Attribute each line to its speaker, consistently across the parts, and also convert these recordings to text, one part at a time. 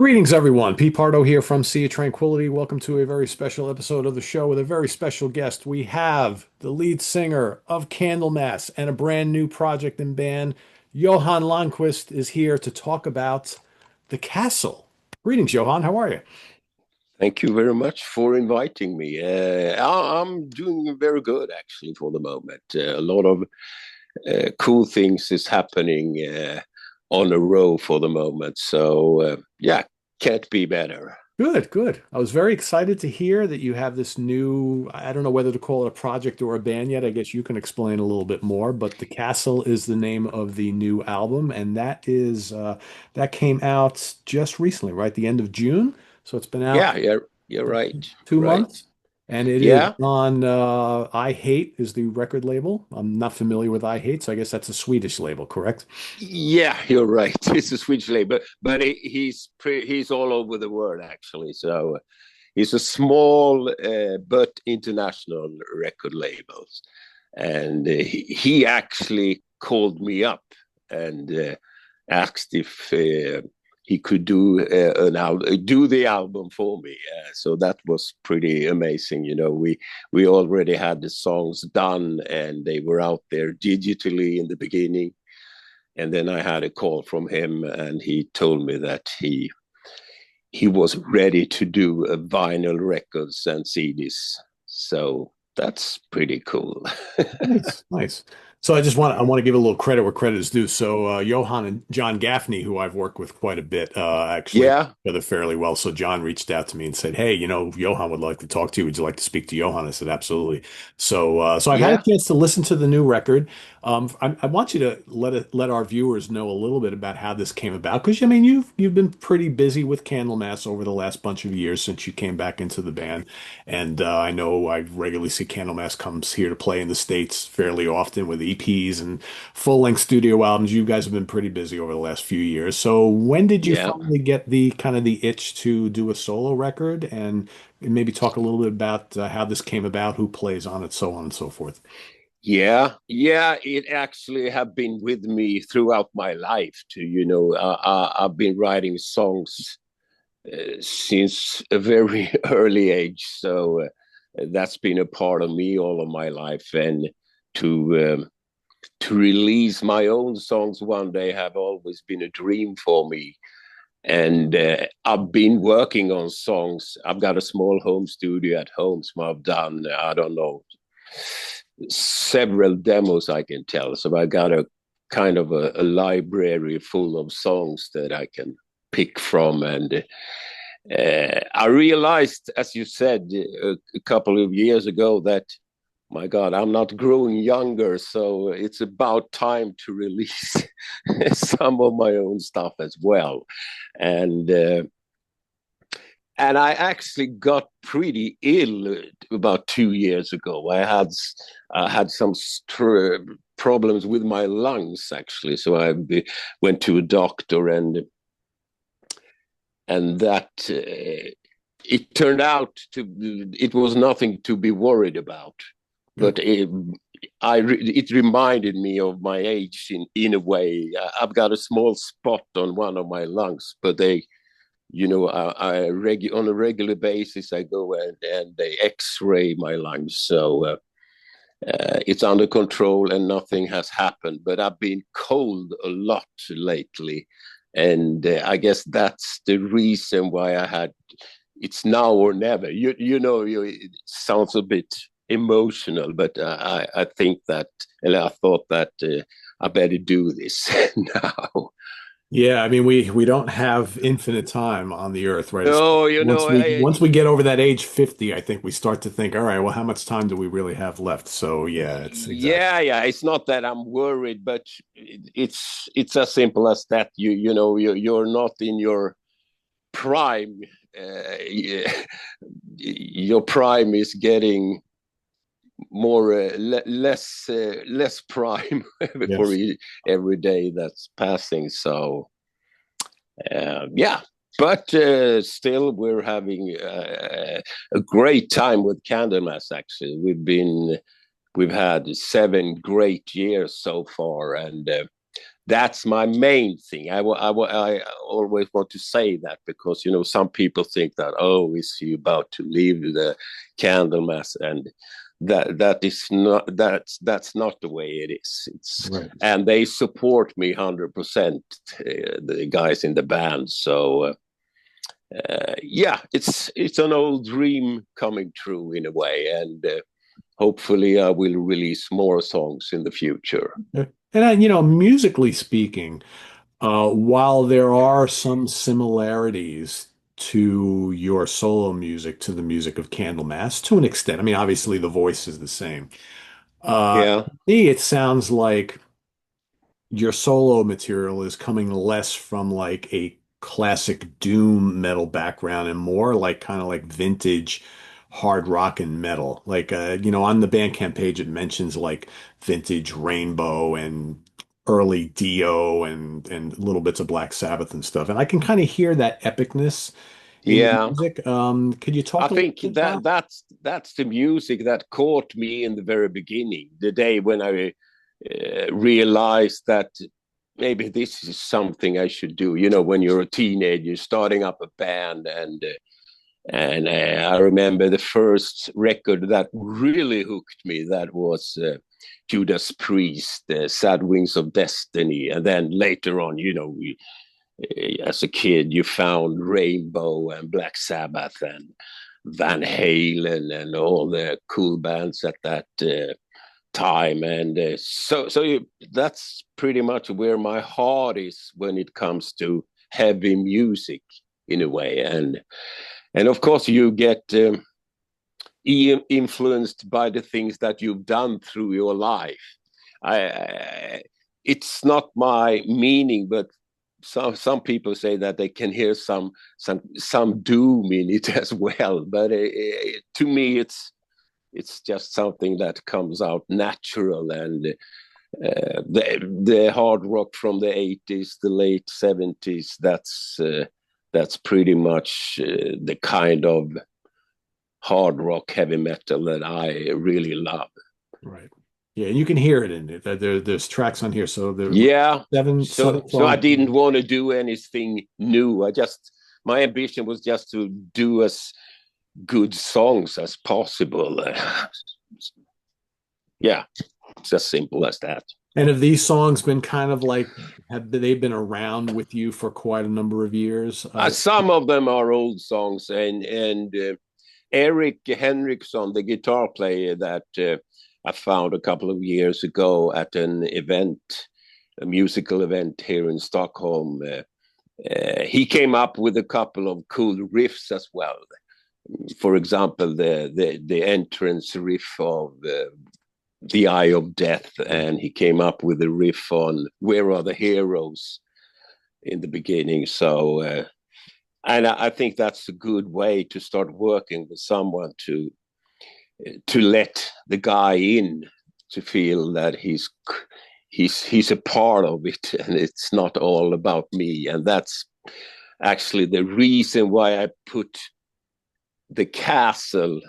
Speaker 1: Greetings, everyone. Pete Pardo here from Sea of Tranquility. Welcome to a very special episode of the show with a very special guest. We have the lead singer of Candlemass and a brand new project and band. Johan Langquist is here to talk about The Castle. Greetings, Johan. How are you?
Speaker 2: Thank you very much for inviting me. I'm doing very good actually for the moment. A lot of cool things is happening on a row for the moment. So can't be better.
Speaker 1: Good, good. I was very excited to hear that you have this new, I don't know whether to call it a project or a band yet. I guess you can explain a little bit more, but The Castle is the name of the new album, and that came out just recently, right? The end of June. So it's been out
Speaker 2: Yeah, you're right.
Speaker 1: two
Speaker 2: Right.
Speaker 1: months, and it is
Speaker 2: Yeah,
Speaker 1: on I Hate is the record label. I'm not familiar with I Hate, so I guess that's a Swedish label, correct?
Speaker 2: yeah, you're right. It's a Swedish label, but he's all over the world actually. So he's a small but international record label. And he actually called me up and asked if he could do the album for me. So that was pretty amazing. You know, we already had the songs done, and they were out there digitally in the beginning. And then I had a call from him, and he told me that he was ready to do vinyl records and CDs. So that's pretty cool.
Speaker 1: Nice, nice. So I want to give a little credit where credit is due. So Johan and John Gaffney, who I've worked with quite a bit, actually know
Speaker 2: Yeah,
Speaker 1: each other fairly well. So John reached out to me and said, "Hey, Johan would like to talk to you. Would you like to speak to Johan?" I said, "Absolutely." So I've had a
Speaker 2: yeah.
Speaker 1: chance to listen to the new record. I want you to let our viewers know a little bit about how this came about, because I mean you've been pretty busy with Candlemass over the last bunch of years since you came back into the band. And I know I regularly see Candlemass comes here to play in the States fairly often with EPs and full-length studio albums. You guys have been pretty busy over the last few years. So when did you
Speaker 2: Yeah,
Speaker 1: finally get the kind of the itch to do a solo record, and maybe talk a little bit about how this came about, who plays on it, so on and so forth?
Speaker 2: yeah. It actually have been with me throughout my life. Too, I've been writing songs since a very early age, so that's been a part of me all of my life. And to release my own songs one day have always been a dream for me. And I've been working on songs. I've got a small home studio at home, so I've done, I don't know, several demos, I can tell. So I got a kind of a library full of songs that I can pick from. And I realized, as you said a couple of years ago, that my God, I'm not growing younger, so it's about time to release some of my own stuff as well. And and I actually got pretty ill about 2 years ago. I had some problems with my lungs actually, so went to a doctor, and that it turned out to it was nothing to be worried about,
Speaker 1: Good.
Speaker 2: but it reminded me of my age in a way. I've got a small spot on one of my lungs, but on a regular basis I go and they X-ray my lungs, so it's under control and nothing has happened. But I've been cold a lot lately, and I guess that's the reason why I had it's now or never. It sounds a bit emotional, but I think that, and I thought that I better do this now.
Speaker 1: Yeah, I mean we don't have infinite time on the earth, right?
Speaker 2: No,
Speaker 1: Once we get over that age 50, I think we start to think, all right, well, how much time do we really have left? So yeah, it's exactly.
Speaker 2: yeah. It's not that I'm worried, but it's as simple as that. You're not in your prime. Yeah, your prime is getting more less prime for
Speaker 1: Yes.
Speaker 2: every day that's passing. So yeah, but still we're having a great time with Candlemas. Actually, we've had 7 great years so far, and that's my main thing. I always want to say that because, some people think that, oh, is he about to leave the Candlemass? And that is not, that's not the way it is.
Speaker 1: Right.
Speaker 2: And they support me 100%, the guys in the band. So, yeah, it's an old dream coming true in a way. And hopefully I will release more songs in the future.
Speaker 1: And musically speaking, while there are some similarities to your solo music to the music of Candlemass to an extent, I mean, obviously the voice is the same.
Speaker 2: Yeah.
Speaker 1: To me, it sounds like your solo material is coming less from like a classic doom metal background and more like kind of like vintage hard rock and metal. Like on the Bandcamp page it mentions like vintage Rainbow and early Dio and little bits of Black Sabbath and stuff. And I can kind of hear that epicness in your
Speaker 2: Yeah.
Speaker 1: music. Could you
Speaker 2: I
Speaker 1: talk a little
Speaker 2: think
Speaker 1: bit
Speaker 2: that
Speaker 1: about
Speaker 2: that's the music that caught me in the very beginning, the day when I realized that maybe this is something I should do. When you're a teenager, starting up a band, and I remember the first record that really hooked me. That was Judas Priest, "Sad Wings of Destiny," and then later on, as a kid, you found Rainbow and Black Sabbath and Van Halen and all the cool bands at that time. And that's pretty much where my heart is when it comes to heavy music in a way. And of course, you get influenced by the things that you've done through your life. It's not my meaning, but some people say that they can hear some doom in it as well. But to me, it's just something that comes out natural. And the hard rock from the 80s, the late 70s, that's pretty much the kind of hard rock heavy metal that I really love.
Speaker 1: right? Yeah, and you can hear it in it. There's tracks on here. So there
Speaker 2: Yeah.
Speaker 1: seven
Speaker 2: So I
Speaker 1: songs.
Speaker 2: didn't want to do anything new. My ambition was just to do as good songs as possible. Yeah, it's as simple as that.
Speaker 1: And have these songs been kind of like, have they been around with you for quite a number of years?
Speaker 2: Some of them are old songs, and Eric Henriksson, the guitar player that I found a couple of years ago at an event, a musical event here in Stockholm, he came up with a couple of cool riffs as well. For example, the entrance riff of The Eye of Death, and he came up with a riff on Where Are the Heroes in the beginning. So, and I think that's a good way to start working with someone to let the guy in, to feel that he's a part of it, and it's not all about me. And that's actually the reason why I put the castle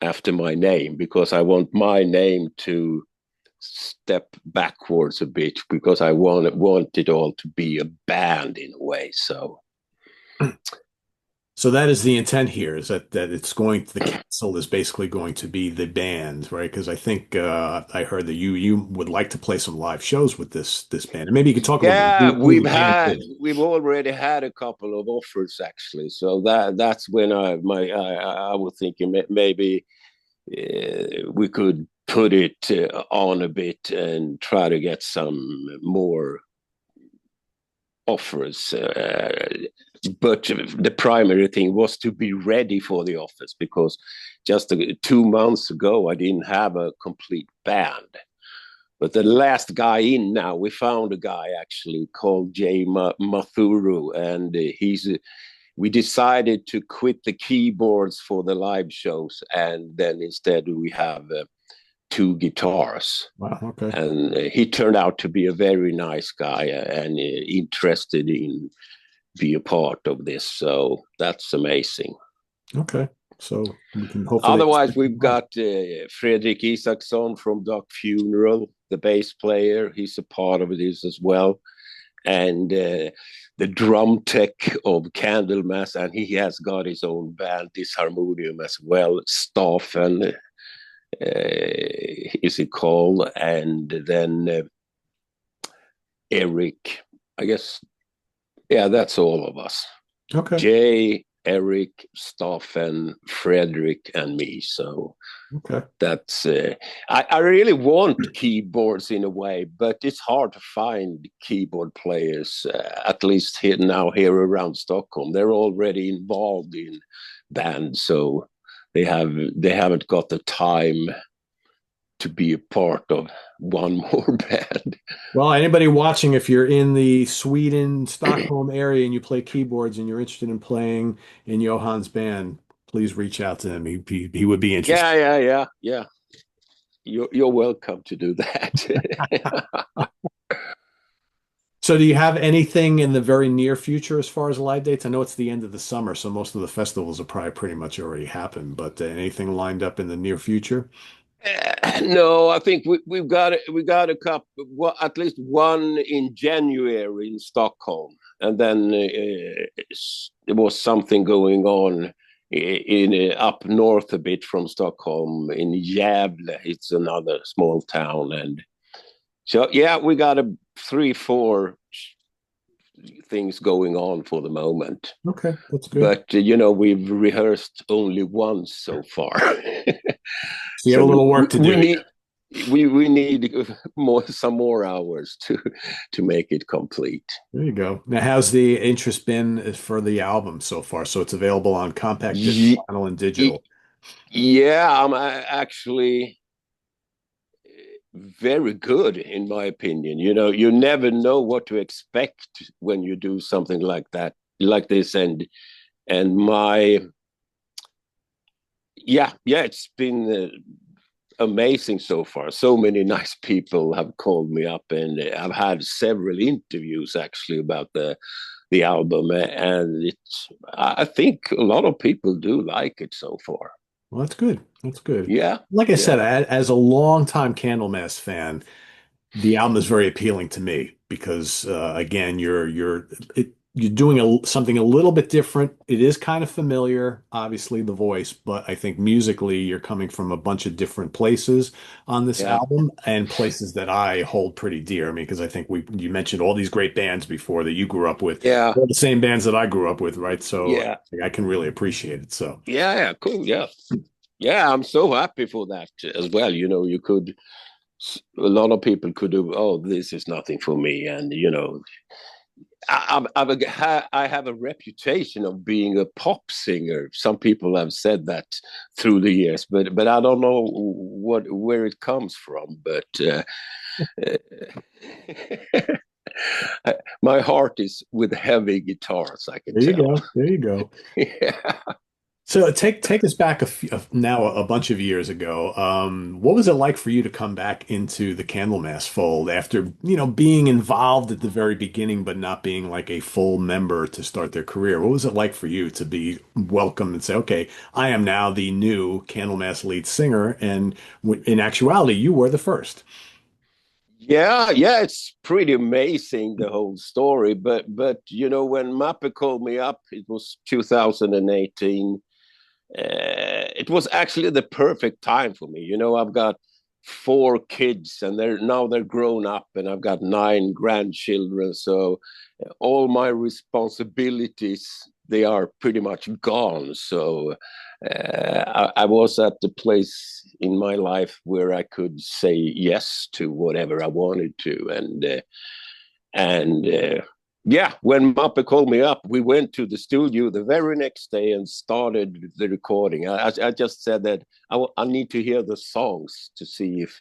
Speaker 2: after my name, because I want my name to step backwards a bit, because I want it all to be a band in a way.
Speaker 1: So that is the intent here, is that the castle is basically going to be the band, right? Because I think I heard that you would like to play some live shows with this band, and maybe you could talk a little bit.
Speaker 2: Yeah,
Speaker 1: Who the band is.
Speaker 2: we've already had a couple of offers actually. So that's when I was thinking maybe we could put it on a bit and try to get some more offers. But the primary thing was to be ready for the offers, because just 2 months ago I didn't have a complete band. But the last guy in now, we found a guy actually called Jay Mathuru, and we decided to quit the keyboards for the live shows, and then instead we have 2 guitars.
Speaker 1: Wow. Okay.
Speaker 2: And he turned out to be a very nice guy and interested in be a part of this. So that's amazing.
Speaker 1: Okay. So we can hopefully.
Speaker 2: Otherwise, we've got Fredrik Isaksson from Duck Funeral, the bass player. He's a part of this as well. And the drum tech of Candlemass, and he has got his own band, this harmonium as well, Staffen is it called, and then Eric, I guess, yeah, that's all of us.
Speaker 1: Okay.
Speaker 2: Jay, Eric, Staffen, Frederick, and me. So
Speaker 1: Okay.
Speaker 2: that's I really want keyboards in a way, but it's hard to find keyboard players, at least here around Stockholm. They're already involved in bands, so they haven't got the time to be a part of one more band.
Speaker 1: Well, anybody watching, if you're in the Sweden, Stockholm area and you play keyboards and you're interested in playing in Johan's band, please reach out to him. He would be interested.
Speaker 2: Yeah. You're welcome to do that.
Speaker 1: So do you have anything in the very near future as far as live dates? I know it's the end of the summer, so most of the festivals have probably pretty much already happened, but anything lined up in the near future?
Speaker 2: No, I think we got a couple, well, at least one in January in Stockholm, and then there was something going on in up north a bit from Stockholm in Gävle. It's another small town, and so yeah, we got 3-4 things going on for the moment.
Speaker 1: Okay, that's good.
Speaker 2: But we've rehearsed only once so far.
Speaker 1: So you have a little work to do.
Speaker 2: We need some more hours to make it complete.
Speaker 1: There you go. Now, how's the interest been for the album so far? So it's available on compact disc, vinyl, and digital.
Speaker 2: Yeah, I'm actually very good in my opinion. You never know what to expect when you do something like this, and my it's been amazing so far. So many nice people have called me up, and I've had several interviews actually about the album, and I think a lot of people do like it so far.
Speaker 1: Well, that's good. That's good.
Speaker 2: Yeah.
Speaker 1: Like I said, as a longtime Candlemass fan, the album is very appealing to me because again, you're doing something a little bit different. It is kind of familiar, obviously the voice, but I think musically you're coming from a bunch of different places on this album, and places that I hold pretty dear. I mean, because I think you mentioned all these great bands before that you grew up with.
Speaker 2: Yeah.
Speaker 1: All the same bands that I grew up with, right? So
Speaker 2: yeah,
Speaker 1: I can really appreciate it. So
Speaker 2: yeah, cool. Yeah, I'm so happy for that as well. A lot of people could do, oh, this is nothing for me, and I have a reputation of being a pop singer. Some people have said that through the years, but I don't know where it comes from. But my heart is with heavy guitars. I can
Speaker 1: there you
Speaker 2: tell.
Speaker 1: go. There you go.
Speaker 2: Yeah.
Speaker 1: So take us back now a bunch of years ago. What was it like for you to come back into the Candlemass fold after, being involved at the very beginning, but not being like a full member to start their career? What was it like for you to be welcomed and say, okay, I am now the new Candlemass lead singer, and in actuality, you were the first.
Speaker 2: Yeah, it's pretty amazing, the whole story. But when Mappe called me up, it was 2018. It was actually the perfect time for me. I've got 4 kids, and they're grown up, and I've got 9 grandchildren. So all my responsibilities, they are pretty much gone. So I was at the place in my life where I could say yes to whatever I wanted to, and when Mappe called me up, we went to the studio the very next day and started the recording. I just said that I need to hear the songs to see if,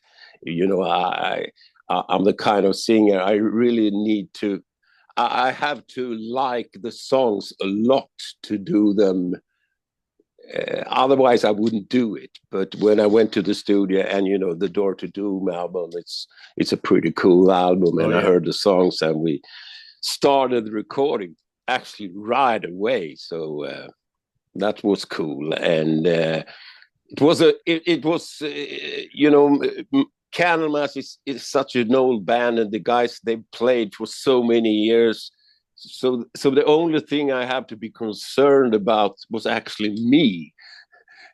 Speaker 2: I'm the kind of singer I really need to. I have to like the songs a lot to do them. Otherwise, I wouldn't do it. But when I went to the studio, and the Door to Doom album, it's a pretty cool album, and I heard the songs, and we started the recording actually right away. So that was cool, and Candlemass is such an old band, and the guys they played for so many years. so the only thing I have to be concerned about was actually me.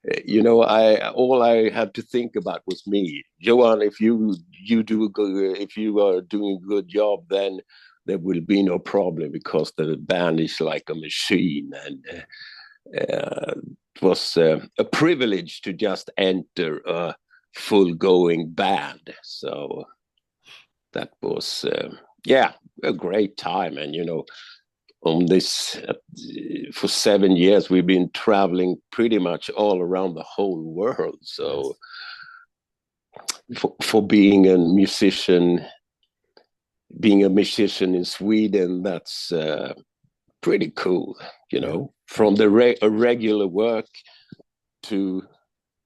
Speaker 2: I all I had to think about was me. Johan, if you do a good, if you are doing a good job, then there will be no problem because the band is like a machine, and it was a privilege to just enter a full going band. So that was a great time, and on this for 7 years we've been traveling pretty much all around the whole world. So for being a musician in Sweden, that's pretty cool, from the regular work to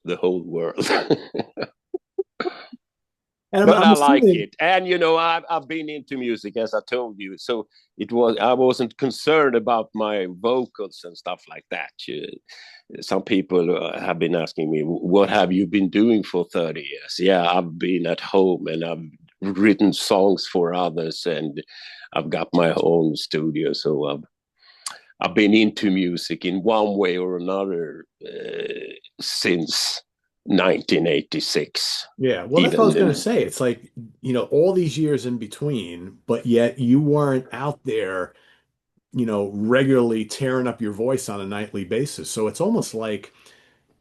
Speaker 2: the whole world.
Speaker 1: And
Speaker 2: But
Speaker 1: I'm
Speaker 2: I like
Speaker 1: assuming,
Speaker 2: it, and I've been into music, as I told you, so I wasn't concerned about my vocals and stuff like that. Some people have been asking me, "What have you been doing for 30 years?" Yeah, I've been at home and I've written songs for others, and I've got my own studio, so I've been into music in one way or another since 1986.
Speaker 1: yeah, well, that's what I was going to
Speaker 2: Even
Speaker 1: say. It's like, all these years in between, but yet you weren't out there, regularly tearing up your voice on a nightly basis. So it's almost like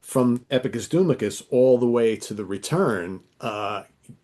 Speaker 1: from Epicus Doomicus all the way to the return,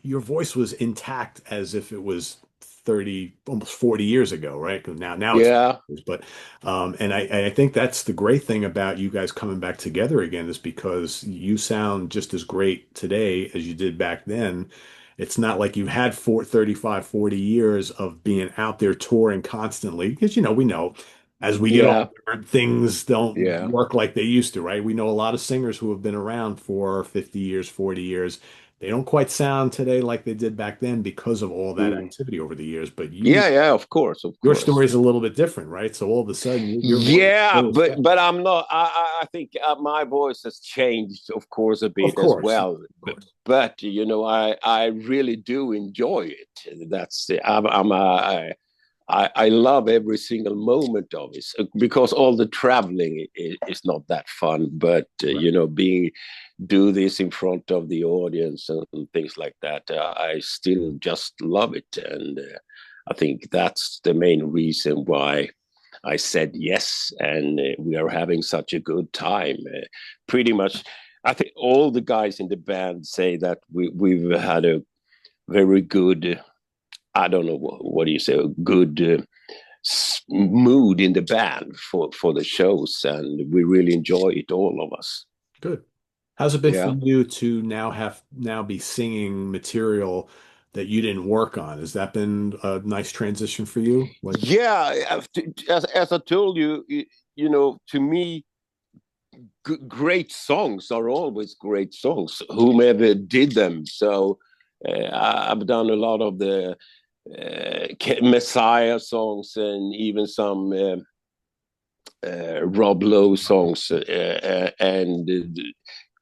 Speaker 1: your voice was intact as if it was 30, almost 40 years ago, right? 'Cause now it's,
Speaker 2: yeah,
Speaker 1: but, and I think that's the great thing about you guys coming back together again is because you sound just as great today as you did back then. It's not like you've had 35, 40 years of being out there touring constantly because, we know as we get
Speaker 2: yeah,
Speaker 1: older, things don't
Speaker 2: yeah.
Speaker 1: work like they used to, right? We know a lot of singers who have been around for 50 years, 40 years. They don't quite sound today like they did back then because of all that
Speaker 2: Mm.
Speaker 1: activity over the years. But
Speaker 2: Yeah, yeah, of course, of
Speaker 1: your
Speaker 2: course.
Speaker 1: story is a little bit different, right? So all of a sudden, your voice
Speaker 2: Yeah,
Speaker 1: still
Speaker 2: but
Speaker 1: sounds.
Speaker 2: I'm not. I think my voice has changed, of course, a
Speaker 1: Of
Speaker 2: bit as
Speaker 1: course,
Speaker 2: well.
Speaker 1: of course.
Speaker 2: But I really do enjoy it. That's I love every single moment of it because all the traveling is not that fun. But
Speaker 1: Right.
Speaker 2: being do this in front of the audience and things like that, I still just love it, and I think that's the main reason why I said yes, and we are having such a good time. Pretty much, I think all the guys in the band say that we've had a very good. I don't know what do you say, a good mood in the band for the shows, and we really enjoy it, all of us.
Speaker 1: Good. How's it been for
Speaker 2: Yeah.
Speaker 1: you to now be singing material that you didn't work on? Has that been a nice transition for you? Like,
Speaker 2: Yeah, as I told you, to me, great songs are always great songs, whomever did them. So I've done a lot of the Messiah songs and even some Rob Lowe songs, and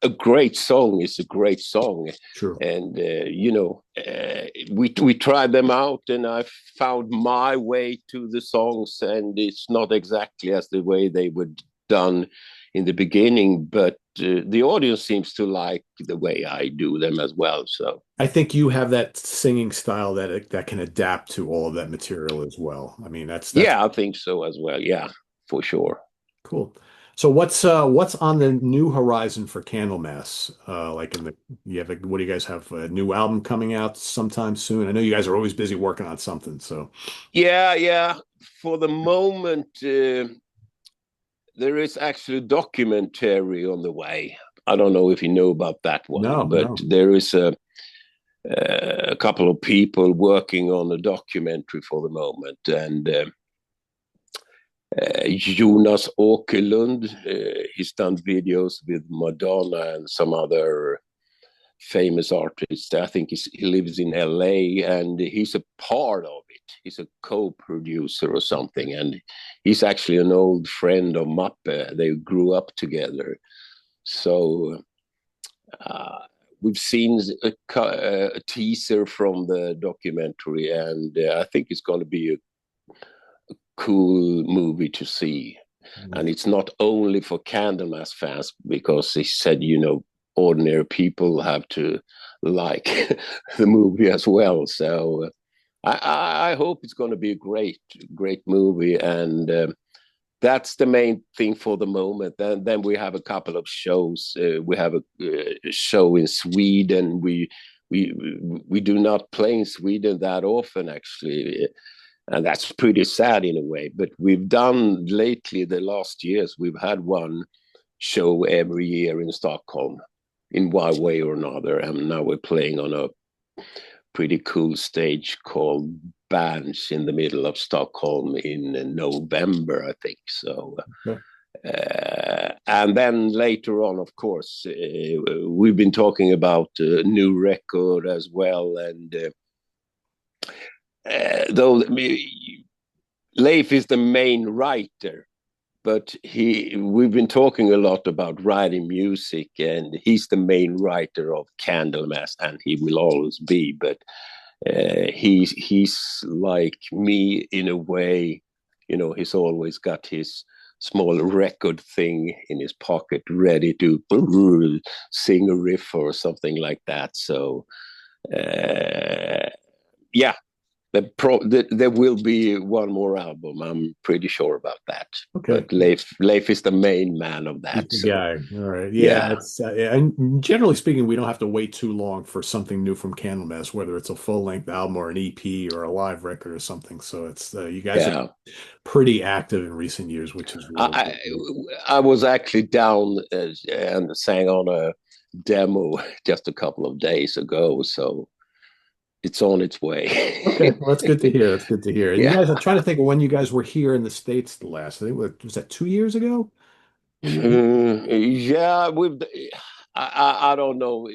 Speaker 2: a great song is a great song,
Speaker 1: true.
Speaker 2: and we tried them out, and I found my way to the songs, and it's not exactly as the way they were done in the beginning, but the audience seems to like the way I do them as well. So
Speaker 1: I think you have that singing style that can adapt to all of that material as well. I mean, that's
Speaker 2: yeah, I think so as well. Yeah, for sure.
Speaker 1: cool. So what's on the new horizon for Candlemass? Like what do you guys have a new album coming out sometime soon? I know you guys are always busy working on something, so
Speaker 2: Yeah, yeah. For the moment, there is actually a documentary on the way. I don't know if you know about that one,
Speaker 1: no,
Speaker 2: but
Speaker 1: no.
Speaker 2: there is a couple of people working on a documentary for the moment, and Jonas Åkerlund, he's done videos with Madonna and some other famous artists. I think he lives in LA, and he's a part of it. He's a co-producer or something, and he's actually an old friend of Mappe. They grew up together. So we've seen a teaser from the documentary, and I think it's going to be a cool movie to see.
Speaker 1: Mm.
Speaker 2: And it's not only for Candlemass fans, because he said, ordinary people have to like the movie as well. So I hope it's going to be a great movie. And that's the main thing for the moment. Then we have a couple of shows. We have a show in Sweden. We do not play in Sweden that often, actually, and that's pretty sad in a way. But we've done lately, the last years, we've had one show every year in Stockholm, in one way or another, and now we're playing on a pretty cool stage called Bands in the middle of Stockholm in November, I think. So,
Speaker 1: Okay.
Speaker 2: and then later on, of course, we've been talking about a new record as well. And though Leif is the main writer, but we've been talking a lot about writing music, and he's the main writer of Candlemass, and he will always be. But he's like me in a way. He's always got his small record thing in his pocket, ready to sing a riff or something like that. So yeah, there will be one more album. I'm pretty sure about that.
Speaker 1: Okay.
Speaker 2: But Leif is the main man of
Speaker 1: He's
Speaker 2: that.
Speaker 1: the
Speaker 2: So
Speaker 1: guy. All right. Yeah,
Speaker 2: yeah,
Speaker 1: it's yeah, and generally speaking, we don't have to wait too long for something new from Candlemass, whether it's a full-length album or an EP or a live record or something. So it's you guys are
Speaker 2: yeah.
Speaker 1: pretty active in recent years, which is really
Speaker 2: I
Speaker 1: good.
Speaker 2: I was actually down and sang on a demo just a couple of days ago, so it's on its
Speaker 1: Okay,
Speaker 2: way.
Speaker 1: well, that's good to hear. That's good to hear. And you
Speaker 2: Yeah.
Speaker 1: guys, I'm trying to think of when you guys were here in the States the last. I think was that 2 years ago when you were here?
Speaker 2: Yeah, I don't know.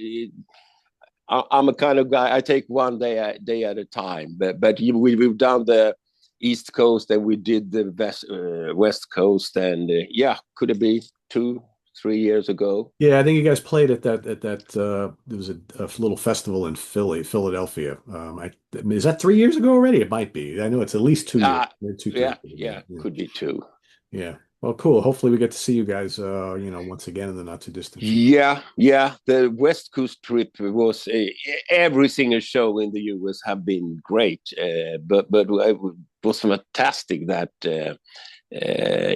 Speaker 2: I'm a kind of guy. I take one day at a time. But we've done the East Coast and we did the West Coast, and yeah, could it be 2 3 years ago?
Speaker 1: Yeah, I think you guys played at that there was a little festival in Philadelphia. Is that 3 years ago already? It might be. I know it's at least 2 years,
Speaker 2: Uh,
Speaker 1: 3
Speaker 2: yeah,
Speaker 1: years ago.
Speaker 2: yeah,
Speaker 1: Yeah.
Speaker 2: could be two.
Speaker 1: Yeah. Well, cool. Hopefully we get to see you guys once again in the not too distant future.
Speaker 2: Yeah, yeah. The West Coast trip was every single show in the US have been great, but it was fantastic that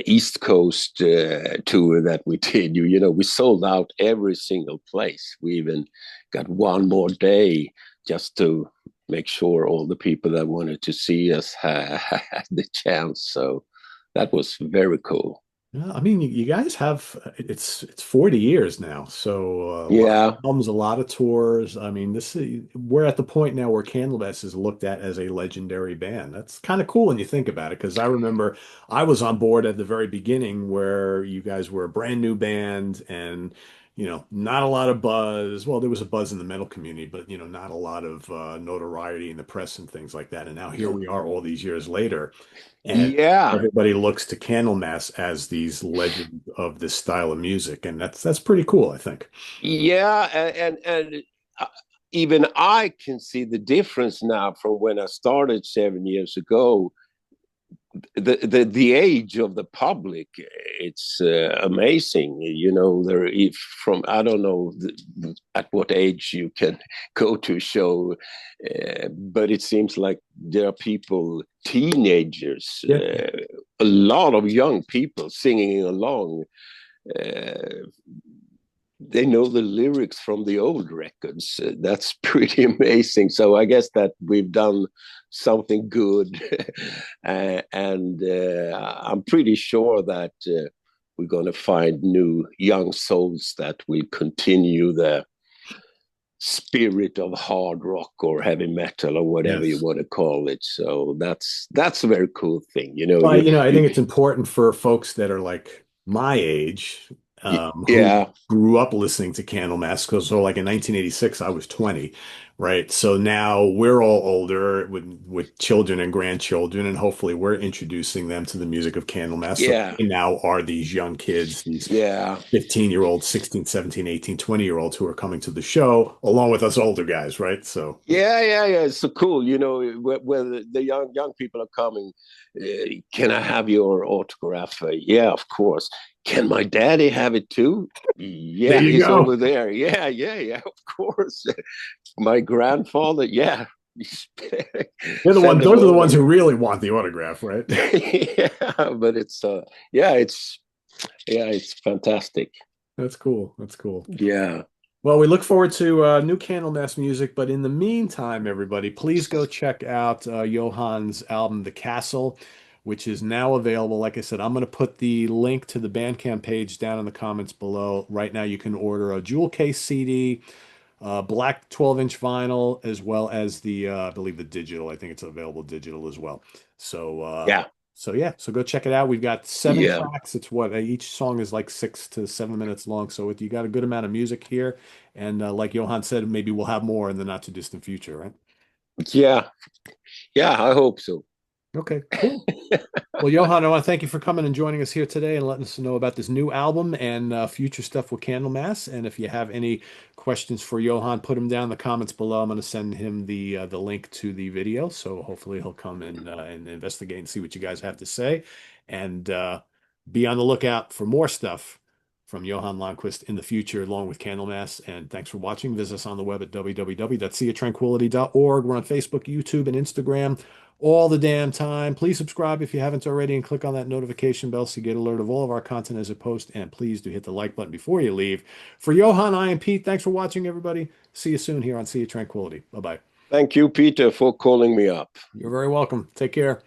Speaker 2: East Coast tour that we did. We sold out every single place. We even got one more day just to make sure all the people that wanted to see us had the chance. So that was very cool.
Speaker 1: Yeah, I mean, you guys have it's 40 years now, so a lot of
Speaker 2: Yeah,
Speaker 1: albums, a lot of tours. I mean, we're at the point now where Candlemass is looked at as a legendary band. That's kind of cool when you think about it, because I remember I was on board at the very beginning where you guys were a brand new band and not a lot of buzz. Well, there was a buzz in the metal community, but not a lot of notoriety in the press and things like that. And now here we are all these years later. And
Speaker 2: yeah.
Speaker 1: everybody looks to Candlemass as these legends of this style of music, and that's pretty cool, I think.
Speaker 2: Yeah, and even I can see the difference now from when I started 7 years ago. The age of the public, it's amazing. There, if from I don't know at what age you can go to a show, but it seems like there are people, teenagers,
Speaker 1: Yeah.
Speaker 2: a lot of young people singing along. Uh, they know the lyrics from the old records. That's pretty amazing. So I guess that we've done something good, and I'm pretty sure that we're going to find new young souls that will continue the spirit of hard rock or heavy metal or whatever you
Speaker 1: Yes.
Speaker 2: want to call it. So that's a very cool thing.
Speaker 1: Well, I
Speaker 2: You
Speaker 1: think it's important for folks that are like my age, who
Speaker 2: yeah.
Speaker 1: grew up listening to Candlemass. Because so like in 1986, I was 20 right? So now we're all older with children and grandchildren, and hopefully we're introducing them to the music of Candlemass. So
Speaker 2: Yeah,
Speaker 1: they now are these young kids, these
Speaker 2: yeah,
Speaker 1: 15-year-olds, 16, 17, 18, 20-year-olds who are coming to the show along with us older guys, right? So
Speaker 2: yeah. It's so cool. You know, where the young people are coming. Can I have your autograph? Yeah, of course. Can my daddy have it too?
Speaker 1: there
Speaker 2: Yeah,
Speaker 1: you
Speaker 2: he's
Speaker 1: go.
Speaker 2: over there. Yeah, of course. My grandfather, yeah.
Speaker 1: They're the
Speaker 2: Send
Speaker 1: ones,
Speaker 2: them
Speaker 1: those are the ones
Speaker 2: over.
Speaker 1: who really want the autograph, right?
Speaker 2: Yeah, but yeah, it's fantastic.
Speaker 1: That's cool. That's cool.
Speaker 2: Yeah,
Speaker 1: Well, we look forward to new Candlemass music, but in the meantime, everybody, please go check out Johan's album, The Castle, which is now available. Like I said, I'm going to put the link to the Bandcamp page down in the comments below. Right now, you can order a jewel case CD, black 12-inch vinyl, as well as I believe the digital. I think it's available digital as well. So,
Speaker 2: yeah,
Speaker 1: yeah, so go check it out. We've got seven
Speaker 2: yeah,
Speaker 1: tracks. It's what each song is like 6 to 7 minutes long. So you got a good amount of music here. And like Johan said, maybe we'll have more in the not too distant future, right?
Speaker 2: yeah, yeah. I hope so.
Speaker 1: Okay, cool. Well, Johan, I want to thank you for coming and joining us here today and letting us know about this new album and future stuff with Candlemass. And if you have any questions for Johan, put them down in the comments below. I'm going to send him the link to the video, so hopefully he'll come and investigate and see what you guys have to say. And be on the lookout for more stuff from Johan Langquist in the future, along with Candlemass. And thanks for watching. Visit us on the web at www.seatranquility.org. We're on Facebook, YouTube, and Instagram all the damn time. Please subscribe if you haven't already and click on that notification bell so you get alert of all of our content as it posts. And please do hit the like button before you leave. For Johan, I am Pete. Thanks for watching, everybody. See you soon here on Sea of Tranquility. Bye bye.
Speaker 2: Thank you, Peter, for calling me up.
Speaker 1: You're very welcome. Take care.